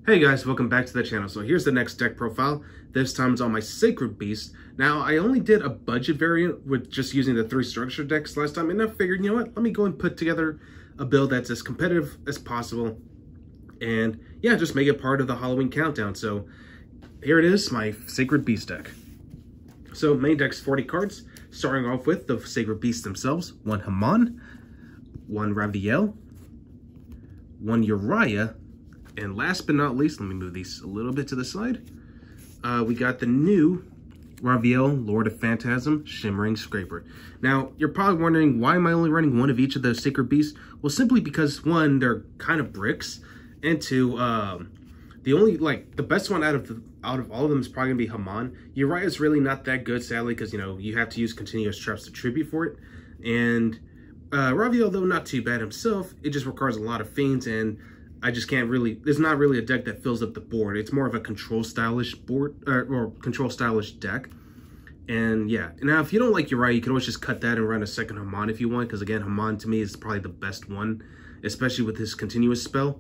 Hey guys, welcome back to the channel. So here's the next deck profile. This time it's on my Sacred Beast. Now, I only did a budget variant with just using the 3 structure decks last time, and I figured, you know what, let me go and put together a build that's as competitive as possible. And yeah, just make it part of the Halloween countdown. So here it is, my Sacred Beast deck. So main deck's 40 cards, starting off with the Sacred Beasts themselves. 1 Haman, 1 Raviel, 1 Uriah, and last but not least, let me move these a little bit to the side. We got the new Raviel, Lord of Phantasm, Shimmering Scraper. Now, you're probably wondering, why am I only running 1 of each of those Sacred Beasts? Well, simply because 1, they're kind of bricks, and 2, the only, the best one out of all of them is probably gonna be Haman. Uriah is really not that good, sadly, because, you know, you have to use continuous traps to tribute for it. And Raviel, though not too bad himself, it just requires a lot of fiends, and I just can't really, there's not really a deck that fills up the board. It's more of a control stylish board, or control stylish deck. And yeah, now if you don't like Uriah, you can always just cut that and run a second Haman if you want, because again, Haman to me is probably the best one, especially with his continuous spell,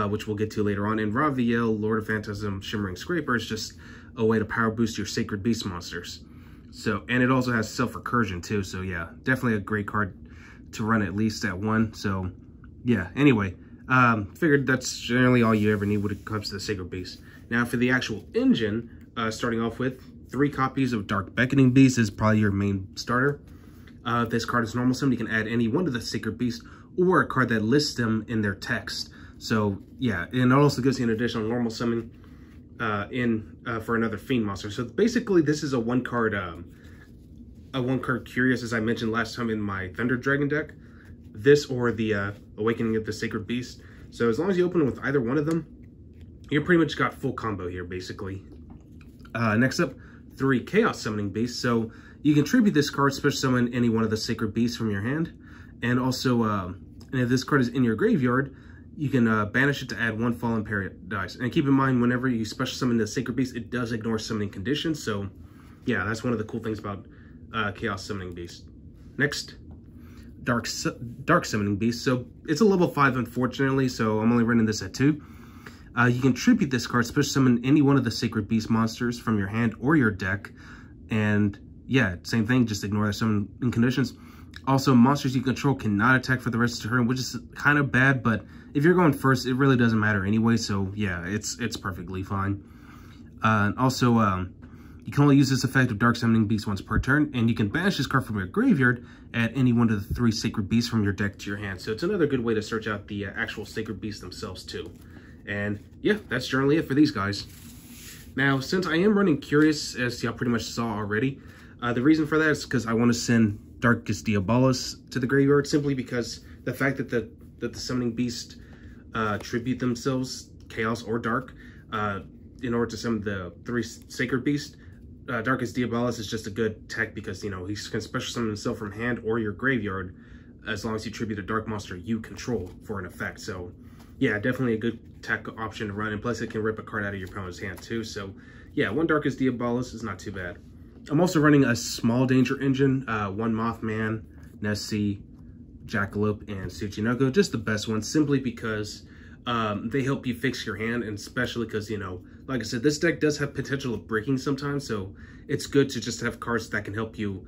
which we'll get to later on. And Raviel, Lord of Phantasm, Shimmering Scraper is just a way to power boost your Sacred Beast monsters. So, and it also has self-recursion too, so yeah, definitely a great card to run at least at 1. So yeah, anyway. Figured that's generally all you ever need when it comes to the Sacred Beast. Now for the actual engine, starting off with 3 copies of Dark Beckoning Beast is probably your main starter. If this card is normal summon, you can add any one to the Sacred Beast or a card that lists them in their text. So yeah, and it also gives you an additional normal summon for another Fiend monster. So basically this is a one card Curious, as I mentioned last time in my Thunder Dragon deck. This or the Awakening of the Sacred Beast. So as long as you open with either one of them, you're pretty much got full combo here, basically. Next up, 3 Chaos Summoning Beasts. So you can tribute this card, special summon any one of the Sacred Beasts from your hand. And also, and if this card is in your graveyard, you can banish it to add 1 Fallen Paradise. And keep in mind, whenever you special summon the Sacred Beast, it does ignore summoning conditions. So yeah, that's one of the cool things about Chaos Summoning Beast. Next, Dark Summoning Beast. So it's a level 5, unfortunately, so I'm only running this at 2. You can tribute this card, special summon any one of the Sacred Beast monsters from your hand or your deck. And yeah, same thing, just ignore the summoning conditions. Also, monsters you control cannot attack for the rest of the turn, which is kind of bad, but if you're going first, it really doesn't matter anyway, so yeah, it's perfectly fine. And also, you can only use this effect of Dark Summoning Beast once per turn, and you can banish this card from your graveyard, add any one of the 3 Sacred Beasts from your deck to your hand. So it's another good way to search out the actual Sacred Beasts themselves too. And yeah, that's generally it for these guys. Now, since I am running Curious, as y'all pretty much saw already, the reason for that is because I want to send Darkus Diabolus to the graveyard, simply because the fact that the Summoning Beast tribute themselves, Chaos or Dark, in order to summon the 3 Sacred Beasts, Darkus Diabolus is just a good tech because, you know, he can special summon himself from hand or your graveyard as long as you tribute a dark monster you control for an effect. So yeah, definitely a good tech option to run, and plus it can rip a card out of your opponent's hand too. So yeah, 1 Darkus Diabolus is not too bad. I'm also running a small danger engine, 1 Mothman, Nessie, Jackalope, and Tsuchinoko, just the best ones, simply because they help you fix your hand, and especially because, you know, like I said, this deck does have potential of breaking sometimes, so it's good to just have cards that can help you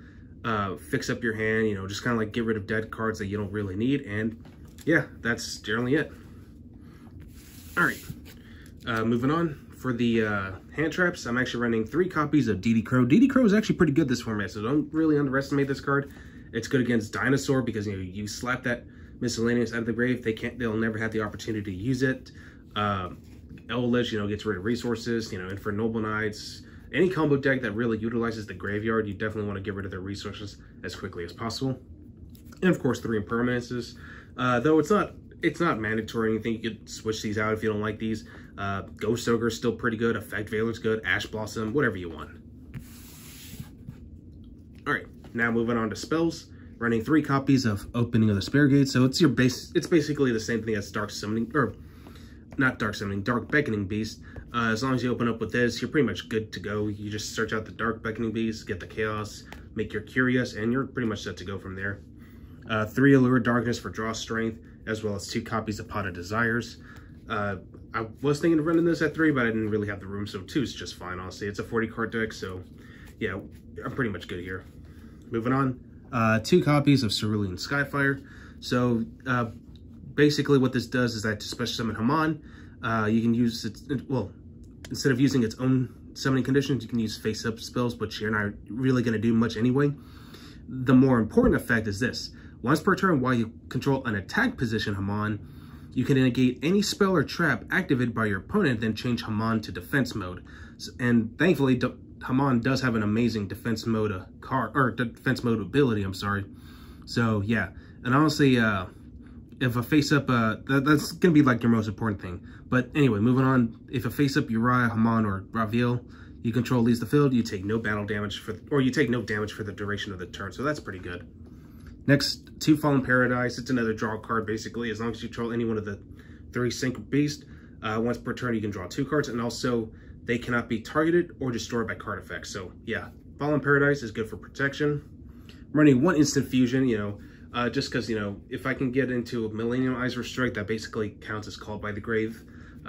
fix up your hand, you know, just kind of like get rid of dead cards that you don't really need. And yeah, that's generally it. All right, moving on. For the hand traps, I'm actually running 3 copies of DD Crow. DD Crow is actually pretty good this format, so don't really underestimate this card. It's good against Dinosaur because, you know, you slap that miscellaneous out of the grave, they'll never have the opportunity to use it. Eldritch, you know, gets rid of resources, you know, and for Noble Knights, any combo deck that really utilizes the graveyard, you definitely want to get rid of their resources as quickly as possible. And of course, 3 impermanences. Though it's not mandatory or anything, you could switch these out if you don't like these. Ghost Ogre is still pretty good, Effect Veiler's good, Ash Blossom, whatever you want. Alright, now moving on to spells. Running 3 copies of Opening of the Spare Gate. So it's it's basically the same thing as Dark Summoning, or not Dark Summoning, Dark Beckoning Beast. As long as you open up with this, you're pretty much good to go. You just search out the Dark Beckoning Beast, get the Chaos, make your Curious, and you're pretty much set to go from there. 3 Allure Darkness for draw strength, as well as 2 copies of Pot of Desires. I was thinking of running this at 3, but I didn't really have the room, so 2 is just fine, honestly. It's a 40 card deck, so yeah, I'm pretty much good here. Moving on, 2 copies of Cerulean Skyfire. So basically what this does is that to special summon Haman, you can use it, well, instead of using its own summoning conditions, you can use face-up spells, which you're not really going to do much anyway. The more important effect is this. Once per turn, while you control an attack position Haman, you can negate any spell or trap activated by your opponent, then change Haman to defense mode. And thankfully, Haman does have an amazing defense mode defense mode ability, I'm sorry. So yeah, and honestly, if a face-up, that's going to be like your most important thing. But anyway, moving on, if a face-up Uriah, Haman, or Raviel you control leaves the field, you take no battle damage you take no damage for the duration of the turn, so that's pretty good. Next, 2 Fallen Paradise. It's another draw card, basically. As long as you control any one of the 3 Sync Beasts, once per turn you can draw 2 cards, and also they cannot be targeted or destroyed by card effects. So yeah, Fallen Paradise is good for protection. I'm running 1 Instant Fusion, you know, just because, you know, if I can get into Millennium Eyes Restrict, that basically counts as Called by the Grave.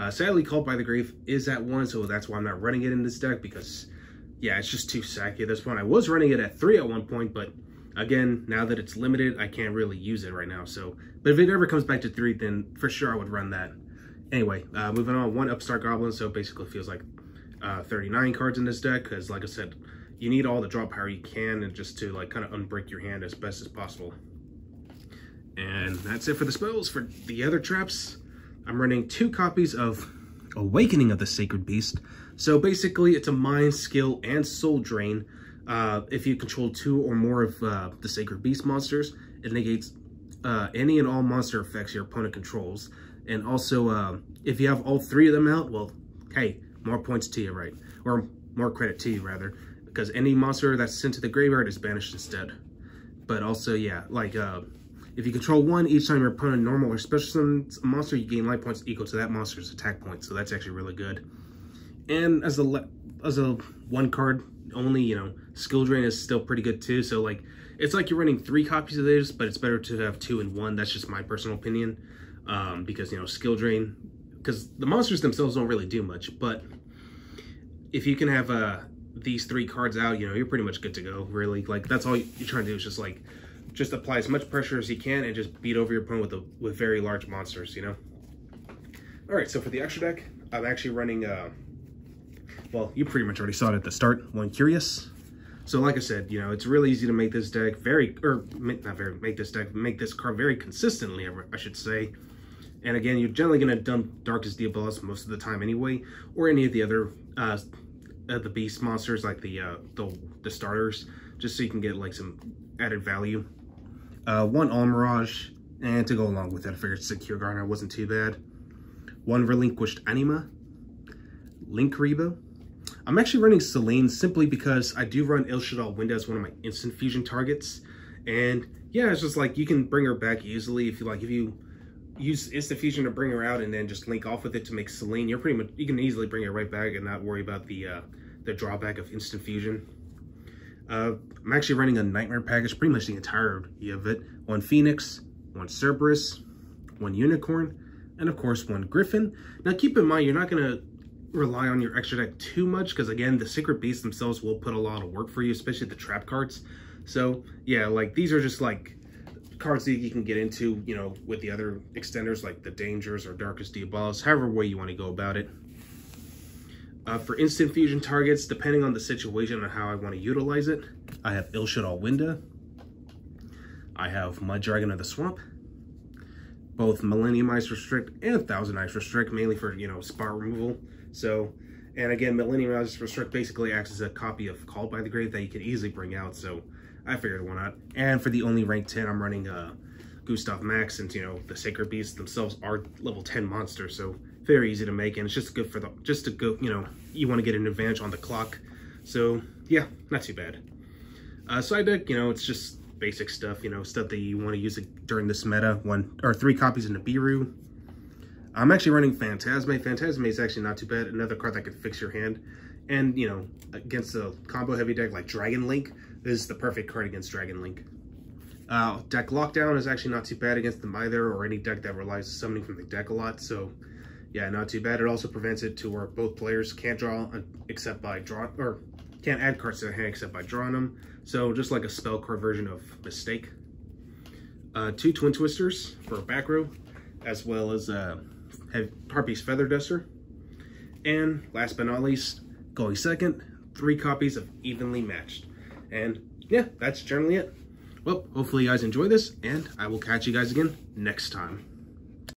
Sadly, Called by the Grave is at 1, so that's why I'm not running it in this deck, because, yeah, it's just too sacky at this point. I was running it at 3 at one point, but again, now that it's limited, I can't really use it right now. So, but if it ever comes back to 3, then for sure I would run that. Anyway, moving on, 1 Upstart Goblin, so it basically feels like 39 cards in this deck, because like I said, you need all the draw power you can, and just to like kind of unbreak your hand as best as possible. And that's it for the spells. For the other traps, I'm running 2 copies of Awakening of the Sacred Beast. So basically, it's a mind, skill, and soul drain. If you control 2 or more of the Sacred Beast monsters, it negates any and all monster effects your opponent controls. And also, if you have all 3 of them out, well, hey, more points to you, right? Or more credit to you, rather. Because any monster that's sent to the graveyard is banished instead. But also, yeah, like, if you control 1, each time your opponent normal or special summons a monster, you gain life points equal to that monster's attack points. So that's actually really good. And as a 1 card only, you know, skill drain is still pretty good too. So like, it's like you're running 3 copies of this, but it's better to have 2 and 1. That's just my personal opinion. Because, you know, skill drain, because the monsters themselves don't really do much, but if you can have these 3 cards out, you know, you're pretty much good to go, really. Like, that's all you're trying to do, is just apply as much pressure as you can and just beat over your opponent with very large monsters, you know. All right, so for the extra deck, I'm actually running well, you pretty much already saw it at the start, 1 Curious. So like I said, you know, it's really easy to make this deck make this card very consistently, I should say. And again, you're generally going to dump Darkest Diabolus most of the time anyway, or any of the other the beast monsters, like the starters, just so you can get like some added value. 1 Almirage, and to go along with that, I figured Secure Garner wasn't too bad. 1 Relinquished Anima, Link Rebo. I'm actually running Selene simply because I do run Il Shadal Winda as one of my instant fusion targets. And yeah, it's just like you can bring her back easily if you use instant fusion to bring her out and then just link off with it to make Selene. You can easily bring her right back and not worry about the drawback of instant fusion. I'm actually running a Nightmare package, pretty much the entirety of it. 1 Phoenix, 1 Cerberus, 1 Unicorn, and of course 1 Griffin. Now keep in mind, you're not going to rely on your extra deck too much, because again, the Secret Beasts themselves will put a lot of work for you, especially the trap cards. So yeah, like these are just like cards that you can get into, you know, with the other extenders like the Dangers or Darkest Diabolus, however way you want to go about it. For instant fusion targets, depending on the situation and how I want to utilize it, I have Il Shadal Winda, I have Mud Dragon of the Swamp, both Millennium Ice Restrict and 1000 Ice Restrict, mainly for, you know, spot removal. So, and again, Millennium Ice Restrict basically acts as a copy of Called by the Grave that you can easily bring out, so I figured why not. And for the only rank 10, I'm running Gustav Max, since, you know, the Sacred Beasts themselves are level 10 monsters, so very easy to make, and it's just good for you know, you want to get an advantage on the clock. So yeah, not too bad. Side deck, you know, it's just basic stuff, you know, stuff that you want to use during this meta. 1 or 3 copies in the Nibiru. I'm actually running Phantasme. Phantasme is actually not too bad. Another card that could fix your hand. And, you know, against a combo heavy deck like Dragon Link, this is the perfect card against Dragon Link. Deck Lockdown is actually not too bad against them either, or any deck that relies on summoning from the deck a lot. So Yeah, not too bad. It also prevents it to where both players can't draw except by can't add cards to their hand except by drawing them. So just like a spell card version of Mistake. 2 Twin Twisters for a back row, as well as Harpy's Feather Duster. And last but not least, going second, 3 copies of Evenly Matched. And yeah, that's generally it. Well, hopefully you guys enjoy this, and I will catch you guys again next time.